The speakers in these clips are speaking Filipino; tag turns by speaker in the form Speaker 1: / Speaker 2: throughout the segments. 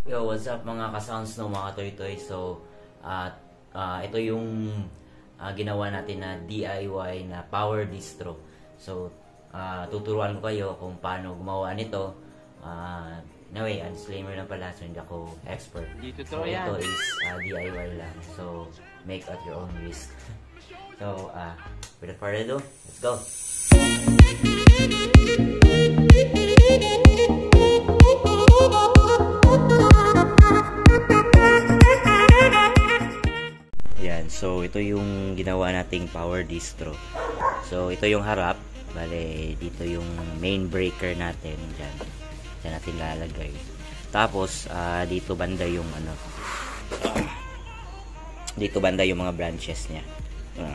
Speaker 1: Yo, what's up mga ka-sounds no, mga toy-toy. So, ito yung ginawa natin na DIY na power distro. So, tuturuan ko kayo kung paano gumawa nito. Anyway, disclaimer lang pala, so hindi ako expert. So, ito is DIY lang. So, make at your own risk. So, without further ado, let's go! Yan, so ito yung ginawa nating power distro. So ito yung harap, bale dito yung main breaker natin diyan. Diyan natin lalagay. Tapos dito banda yung dito banda yung mga branches niya.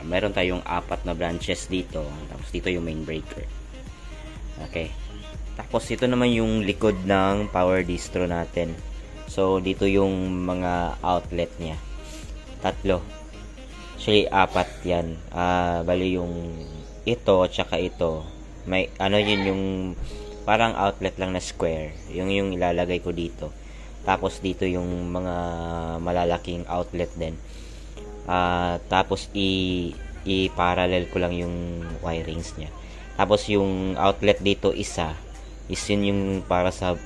Speaker 1: Meron tayong 4 na branches dito, tapos dito yung main breaker. Okay. Tapos ito naman yung likod ng power distro natin. So dito yung mga outlet niya. 3. Actually 4 yan. Bali yung ito tsaka ito. May yun yung parang outlet lang na square. Yung ilalagay ko dito. Tapos dito yung mga malalaking outlet din. Tapos i-parallel ko lang yung wirings niya. Tapos yung outlet dito isa is yun yung para sa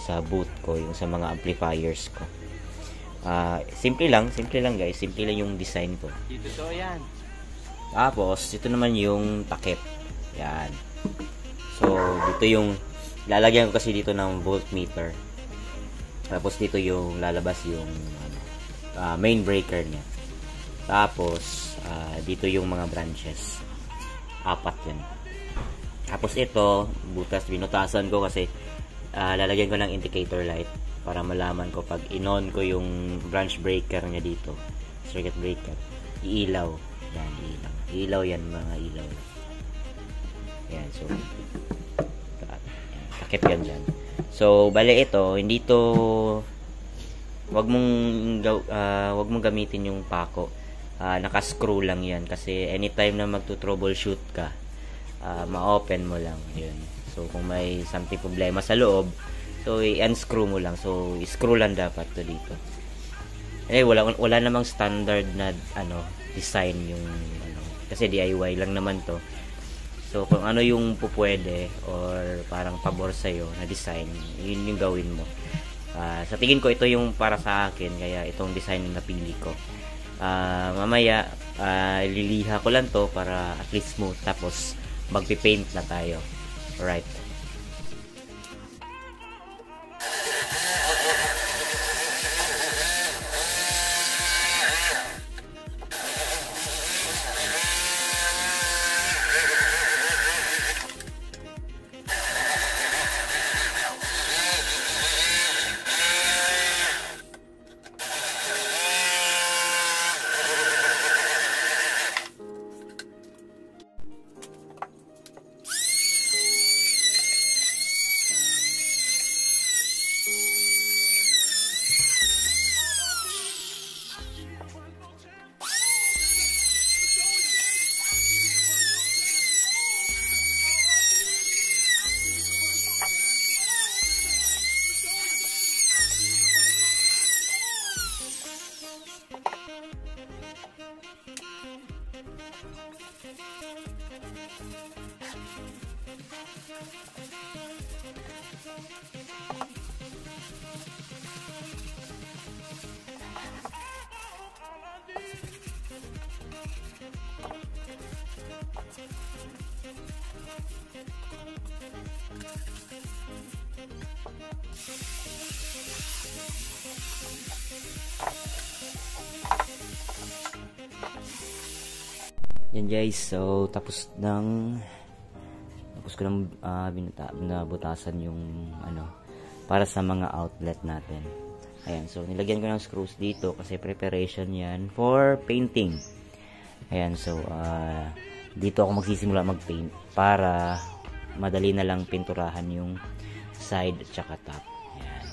Speaker 1: sa booth ko, yung sa mga amplifiers ko. Simple lang guys, simple lang yung design ko.
Speaker 2: Dito to yan.
Speaker 1: Tapos ito naman yung takip. Yan. So dito yung lalagyan ko kasi dito ng voltmeter. Tapos dito yung lalabas yung main breaker niya. Tapos dito yung mga branches. 4 yan. Tapos ito, butas binutasan ko kasi lalagyan ko ng indicator light para malaman ko pag in-on ko yung branch breaker niya dito, circuit breaker, iilaw. Yan, iilaw yan, mga ilaw. Yan, so takip yan dyan. So bale ito, hindi to, wag mong gamitin yung pako. Naka-screw lang yan kasi anytime na magto-troubleshoot ka, ma-open mo lang yun. So kung may something problema sa loob, so i-unscrew mo lang. So i-screw lang dapat to dito. Wala namang standard na design yung kasi DIY lang naman to. So kung ano yung pupwede or parang pabor sa iyo na design, yun yung gawin mo. Sa tingin ko ito yung para sa akin, kaya itong design na napili ko. Mamaya liliha ko lang to para at least smooth, tapos magpi-paint na tayo. Alright. Yan guys, so tapos ko nang binabutasan yung para sa mga outlet natin. Ayan, so nilagyan ko ng screws dito kasi preparation yan for painting. Ayan, so dito ako magsisimula mag-paint para madali na lang pinturahan yung side at saka top. Ayan.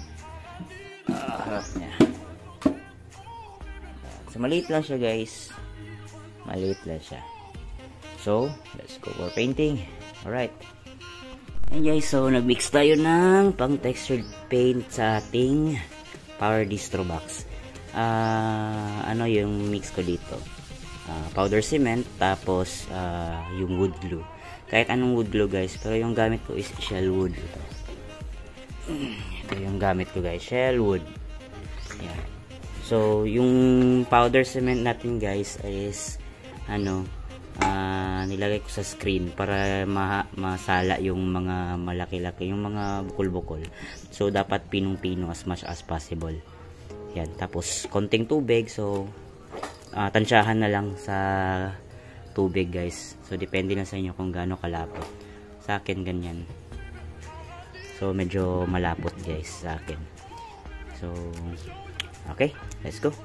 Speaker 1: So maliit lang siya guys. Maliit lang siya. So, let's go for painting. Alright. And guys, so nagmix tayo ng pang textured paint sa ating
Speaker 2: power distro box. Ano yung mix ko dito? Powder cement, tapos yung wood glue. Kahit anong wood glue guys, pero yung gamit ko is shell wood. Ito yung gamit ko guys, shell wood. Yan. So yung powder cement natin guys is nilagay ko sa screen para masala yung mga malaki-laki, yung mga bukol-bukol. So dapat pinong-pino as much as possible. Yan, tapos konting tubig, so tansyahan na lang sa tubig guys. So depende na sa inyo kung gaano kalapot. Sa akin ganyan. So medyo malapot guys sa akin. So okay, let's go.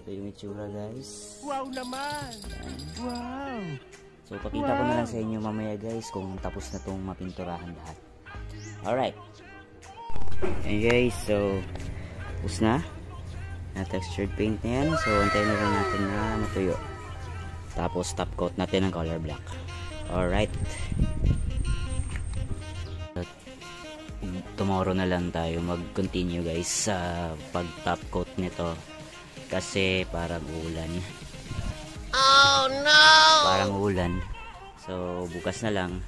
Speaker 2: Ito yung itsura guys.
Speaker 3: Wow naman!
Speaker 2: Ayan.
Speaker 3: Wow!
Speaker 2: So pakita ko na lang sa inyo mamaya guys kung tapos na itong mapinturahan lahat. Alright. Ayan guys, so tapos na. Na-textured paint na yan. So antayin na lang natin na matuyo. Tapos top coat natin ng color black. Alright. Tomorrow na lang tayo mag-continue guys sa pag-top coat nito. Kasi parang ulan.
Speaker 3: Oh no!
Speaker 2: Parang ulan. So bukas na lang.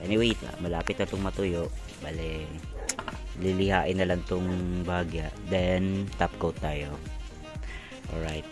Speaker 2: Anyway, malapit na itong matuyo. Bale, lilihain na lang itong bagya. Then top coat tayo. Alright.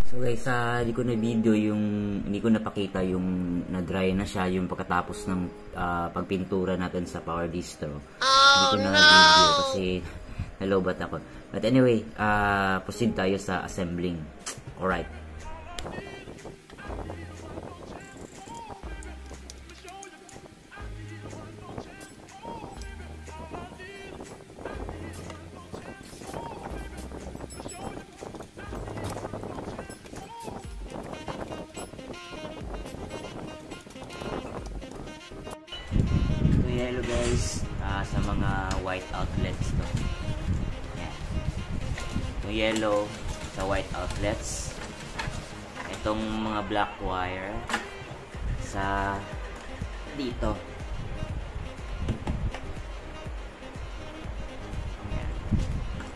Speaker 2: So guys, hindi ko na video yung, hindi ko napakita yung na-dry na siya yung pagkatapos ng pagpintura natin sa power distro. Hindi ko na video kasi nalobat ako. But anyway, proceed tayo sa assembling. Alright. Yellow guys, sa mga white outlets to. Yan. Yung yellow sa white outlets. Itong mga black wire sa dito. Yan.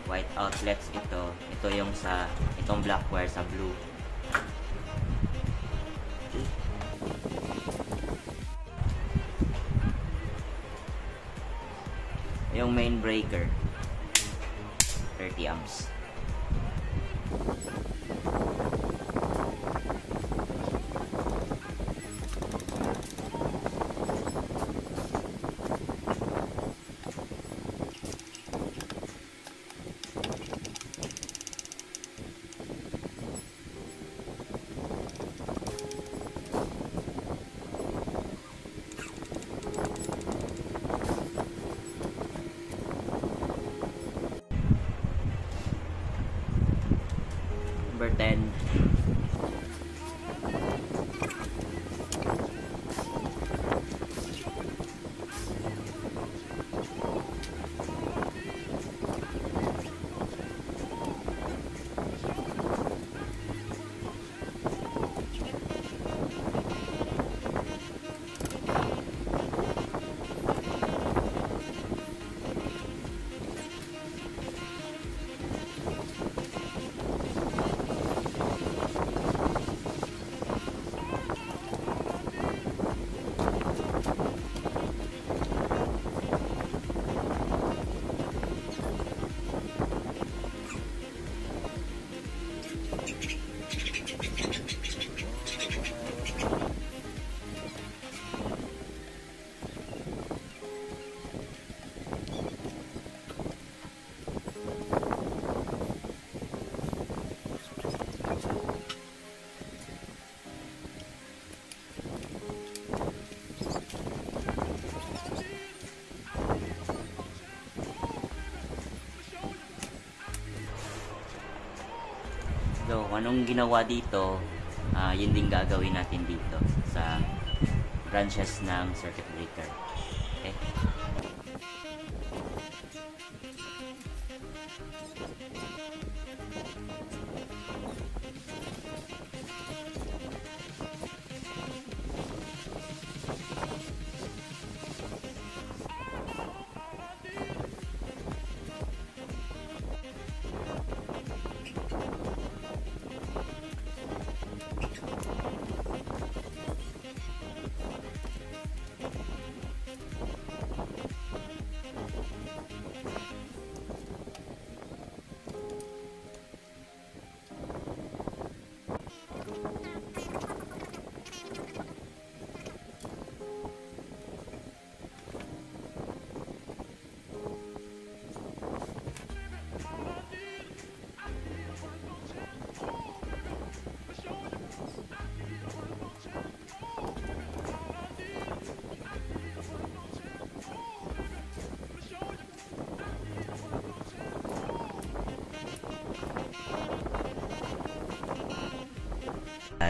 Speaker 2: White outlets ito. Ito yung sa itong black wire sa blue. Yung main breaker 30 amps. anong ginawa dito, yun din gagawin natin dito sa branches ng circuit breaker. Okay?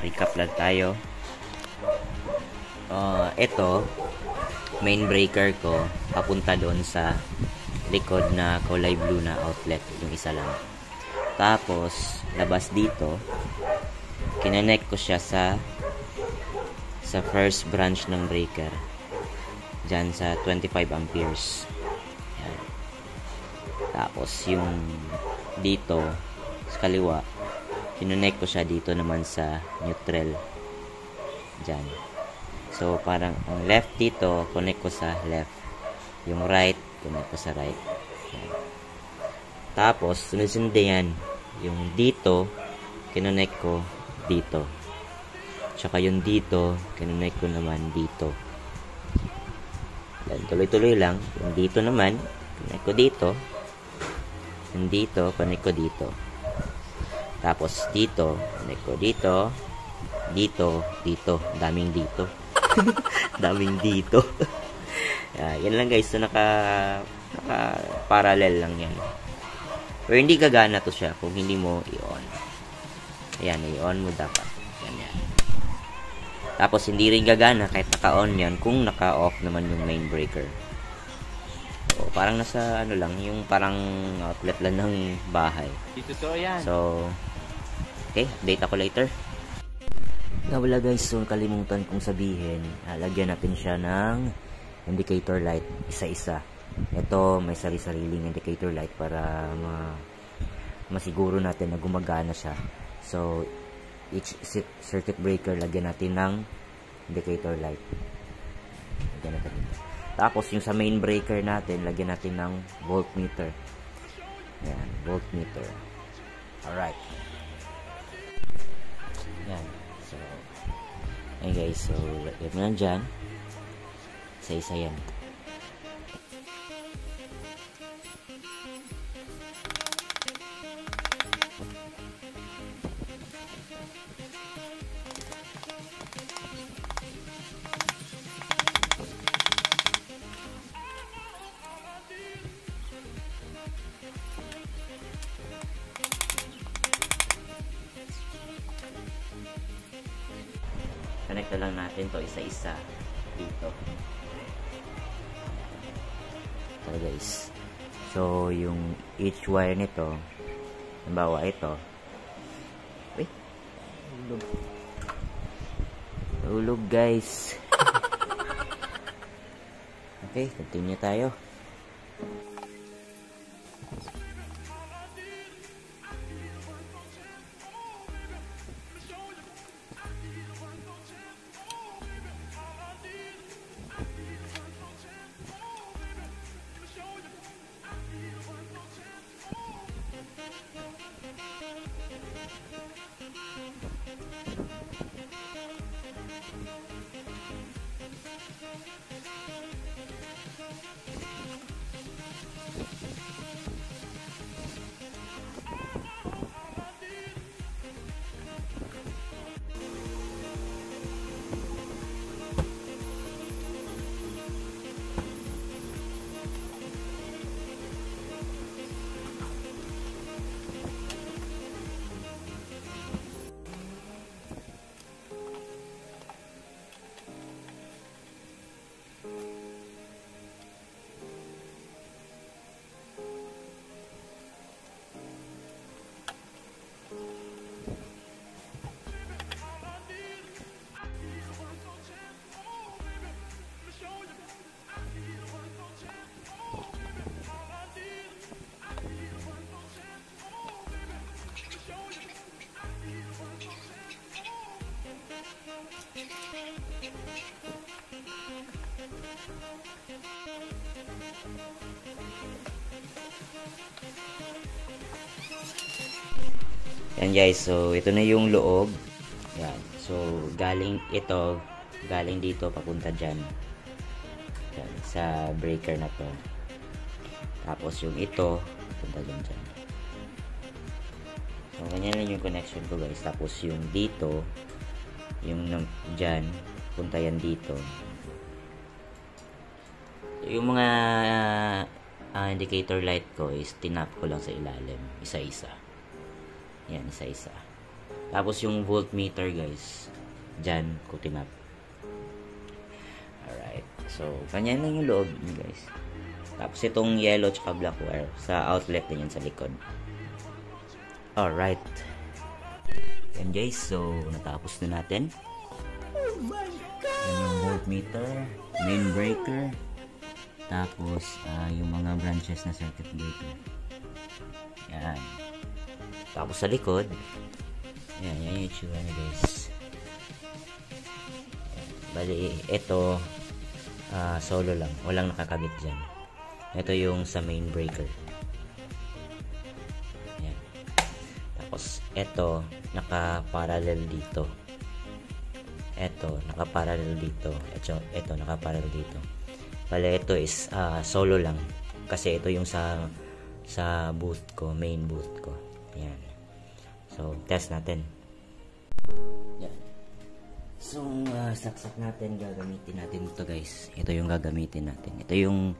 Speaker 2: Recap lang tayo. Ito, main breaker ko, papunta doon sa likod na kulay blue na outlet, yung isa lang. Tapos, labas dito, kinonect ko siya sa first branch ng breaker. Diyan sa 25 amperes. Yan. Tapos, yung dito, sa kaliwa, kinonect ko siya dito naman sa neutral. Diyan. So, parang ang left dito, connect ko sa left. Yung right, connect ko sa right. Yan. Tapos, sunod-sunod yan. Yung dito, kinonect ko dito. Tsaka yung dito, kinonect ko naman dito. Yan, tuloy-tuloy lang. Yung dito naman, connect ko dito. Yung dito, connect ko dito. Tapos dito, connect ko dito, dito, dito, daming dito. Daming dito. Yan lang guys, so naka-parallel lang yan. Pero hindi gagana to siya kung hindi mo i-on. Ayan, i-on mo dapat. Yan. Tapos hindi rin gagana kahit naka-on yan kung naka-off naman yung main breaker. So, parang nasa ano lang, yung parang outlet lang ng bahay.
Speaker 1: Dito to yan.
Speaker 2: So, okay, update ako later. Wala guys, so kalimutan kong sabihin, lagyan natin siya ng indicator light, isa-isa. Ito, may sari-sariling indicator light para masiguro natin na gumagana siya. So, each circuit breaker, lagyan natin ng indicator light. Lagyan natin dito. Tapos, yung sa main breaker natin, lagyan natin ng voltmeter. Ayan, voltmeter. Alright. Yan. So, ayun guys. So, lagyan mo lang dyan. Isa-isa yan. Connect na lang natin to isa-isa dito. So guys, so yung each wire nito, halimbawa ito, hulog guys. Okay, continue tayo. Yan guys, so ito na yung loob. Yan. So galing dito papunta dyan. Yan, sa breaker na to. Tapos yung ito papunta dyan. So ganyan lang yung connection ko guys. Tapos yung dito, yung dyan, punta yan dito. Yung mga indicator light ko is tinap ko lang sa ilalim, isa-isa. Yan, isa-isa. Tapos yung voltmeter guys, dyan ko tinap. Alright. So, ganyan lang yung loob guys. Tapos itong yellow tsaka black wire sa outlet din yan sa likod. Alright. Yan guys, so natapos na natin. Yan yung voltmeter, main breaker, tapos yung mga branches na circuit breaker. Yan. Tapos sa likod, yan yung itsura niya guys. Bali, ito solo lang, walang nakakabit dyan. Ito yung sa main breaker. Yan. Tapos ito naka-parallel dito. Ito naka-parallel dito. Ito naka-parallel dito. Bali, ito is solo lang kasi ito yung sa booth ko, main booth ko. Yan. So, test natin. Yan. So, saksak natin, gagamitin natin ito guys. Ito yung gagamitin natin. Ito yung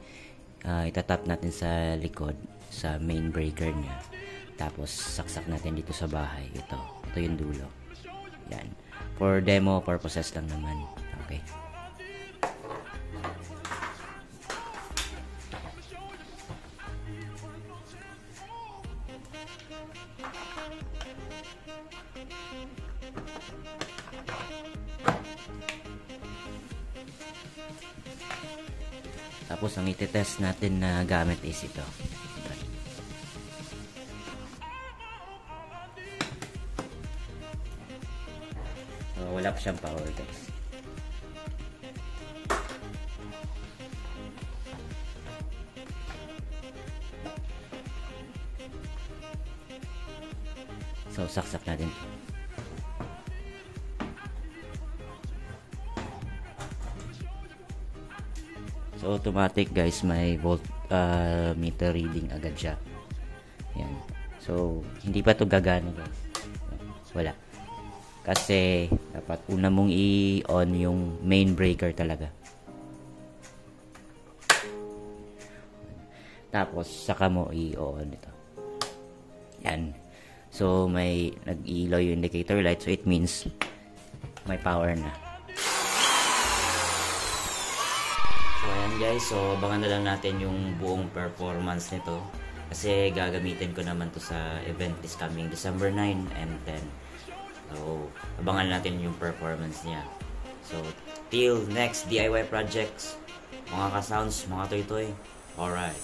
Speaker 2: itatap natin sa likod, sa main breaker niya. Tapos, saksak natin dito sa bahay. Ito yung dulo. Yan. For demo purposes lang naman. Okay. Tapos ang iti-test natin na gamit is ito. So, wala pa siyang power guys. So, saksak natin. So, automatic guys, may volt meter reading agad siya. Yan. So, hindi pa to gagana guys. Wala. Kasi, dapat una mong i-on yung main breaker talaga. Tapos, saka mo i-on ito. Yan. So, may nag-ilaw yung indicator light. So, it means may power na. So, ayan guys. So, abangan na lang natin yung buong performance nito. Kasi gagamitin ko naman to sa event this coming December 9 and 10. So, abangan natin yung performance niya. So, till next DIY projects, mga ka-sounds, mga toy-toy. Alright.